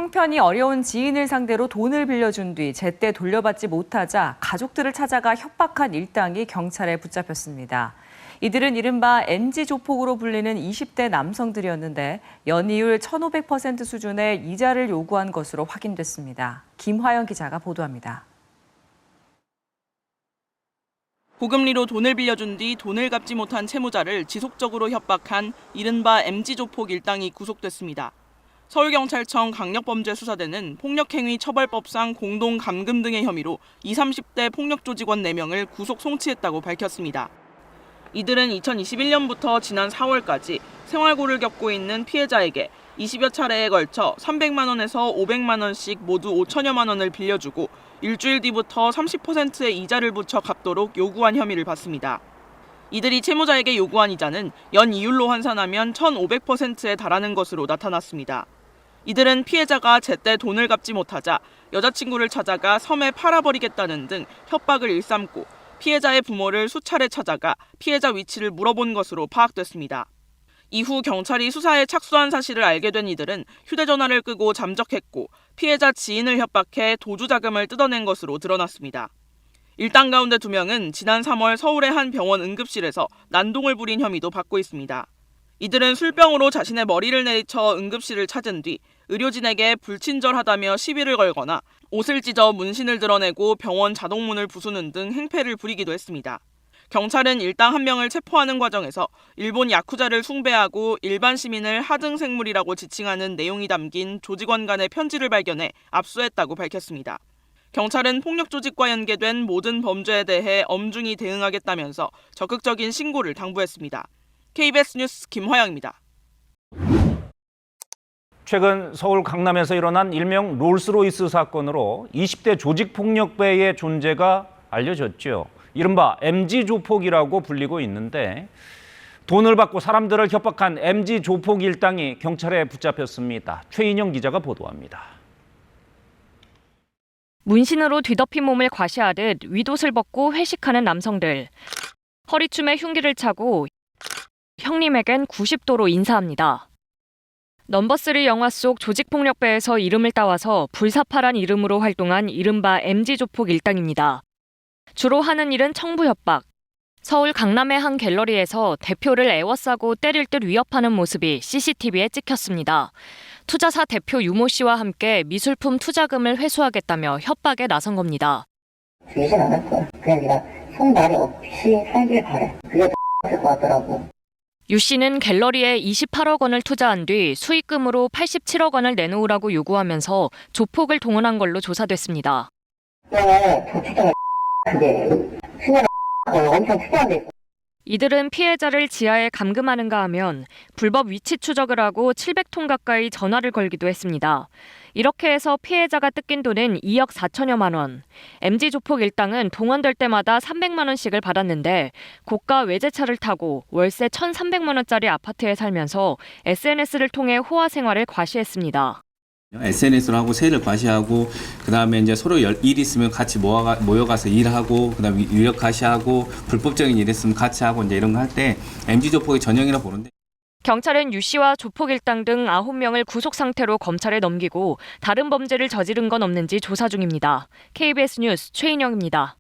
형편이 어려운 지인을 상대로 돈을 빌려준 뒤 제때 돌려받지 못하자 가족들을 찾아가 협박한 일당이 경찰에 붙잡혔습니다. 이들은 이른바 MG 조폭으로 불리는 20대 남성들이었는데 연이율 1,500% 수준의 이자를 요구한 것으로 확인됐습니다. 김화영 기자가 보도합니다. 고금리로 돈을 빌려준 뒤 돈을 갚지 못한 채무자를 지속적으로 협박한 이른바 MG 조폭 일당이 구속됐습니다. 서울경찰청 강력범죄수사대는 폭력행위 처벌법상 공동감금 등의 혐의로 20, 30대 폭력조직원 4명을 구속 송치했다고 밝혔습니다. 이들은 2021년부터 지난 4월까지 생활고를 겪고 있는 피해자에게 20여 차례에 걸쳐 300만 원에서 500만 원씩 모두 5천여만 원을 빌려주고 일주일 뒤부터 30%의 이자를 붙여 갚도록 요구한 혐의를 받습니다. 이들이 채무자에게 요구한 이자는 연이율로 환산하면 1,500%에 달하는 것으로 나타났습니다. 이들은 피해자가 제때 돈을 갚지 못하자 여자친구를 찾아가 섬에 팔아버리겠다는 등 협박을 일삼고 피해자의 부모를 수차례 찾아가 피해자 위치를 물어본 것으로 파악됐습니다. 이후 경찰이 수사에 착수한 사실을 알게 된 이들은 휴대전화를 끄고 잠적했고 피해자 지인을 협박해 도주자금을 뜯어낸 것으로 드러났습니다. 일당 가운데 2명은 지난 3월 서울의 한 병원 응급실에서 난동을 부린 혐의도 받고 있습니다. 이들은 술병으로 자신의 머리를 내리쳐 응급실을 찾은 뒤 의료진에게 불친절하다며 시비를 걸거나 옷을 찢어 문신을 드러내고 병원 자동문을 부수는 등 행패를 부리기도 했습니다. 경찰은 일당 1명을 체포하는 과정에서 일본 야쿠자를 숭배하고 일반 시민을 하등 생물이라고 지칭하는 내용이 담긴 조직원 간의 편지를 발견해 압수했다고 밝혔습니다. 경찰은 폭력 조직과 연계된 모든 범죄에 대해 엄중히 대응하겠다면서 적극적인 신고를 당부했습니다. KBS 뉴스 김화영입니다. 최근 서울 강남에서 일어난 일명 롤스로이스 사건으로 20대 조직폭력배의 존재가 알려졌죠. 이른바 MG 조폭이라고 불리고 있는데 돈을 받고 사람들을 협박한 MG 조폭 일당이 경찰에 붙잡혔습니다. 최인영 기자가 보도합니다. 문신으로 뒤덮인 몸을 과시하듯 윗옷을 벗고 회식하는 남성들. 허리춤에 흉기를 차고 형님에겐 90도로 인사합니다. 넘버3 영화 속 조직폭력배에서 이름을 따와서 불사파란 이름으로 활동한 이른바 MG 조폭 일당입니다. 주로 하는 일은 청부 협박. 서울 강남의 한 갤러리에서 대표를 에워싸고 때릴 듯 위협하는 모습이 CCTV에 찍혔습니다. 투자사 대표 유모 씨와 함께 미술품 투자금을 회수하겠다며 협박에 나선 겁니다. 주진 않을 거야. 그냥 네가 손발이 없이 살길 바래. 그게 더 것 같더라고. 유 씨는 갤러리에 28억 원을 투자한 뒤 수익금으로 87억 원을 내놓으라고 요구하면서 조폭을 동원한 걸로 조사됐습니다. 도치장을 그게 수면 엄청 투자한 데 있어. 이들은 피해자를 지하에 감금하는가 하면 불법 위치 추적을 하고 700통 가까이 전화를 걸기도 했습니다. 이렇게 해서 피해자가 뜯긴 돈은 2억 4천여만 원. MG 조폭 일당은 동원될 때마다 300만 원씩을 받았는데 고가 외제차를 타고 월세 1,300만 원짜리 아파트에 살면서 SNS를 통해 호화 생활을 과시했습니다. SNS로 하고 세를 과시하고 그다음에 이제 서로 일 있으면 같이 모여가서 일하고 그다음에 유력 과시하고 불법적인 일 있으면 같이 하고 이제 이런 거 할 때 MG 조폭의 전형이라 보는데 경찰은 유 씨와 조폭 일당 등 9명을 구속 상태로 검찰에 넘기고 다른 범죄를 저지른 건 없는지 조사 중입니다. KBS 뉴스 최인영입니다.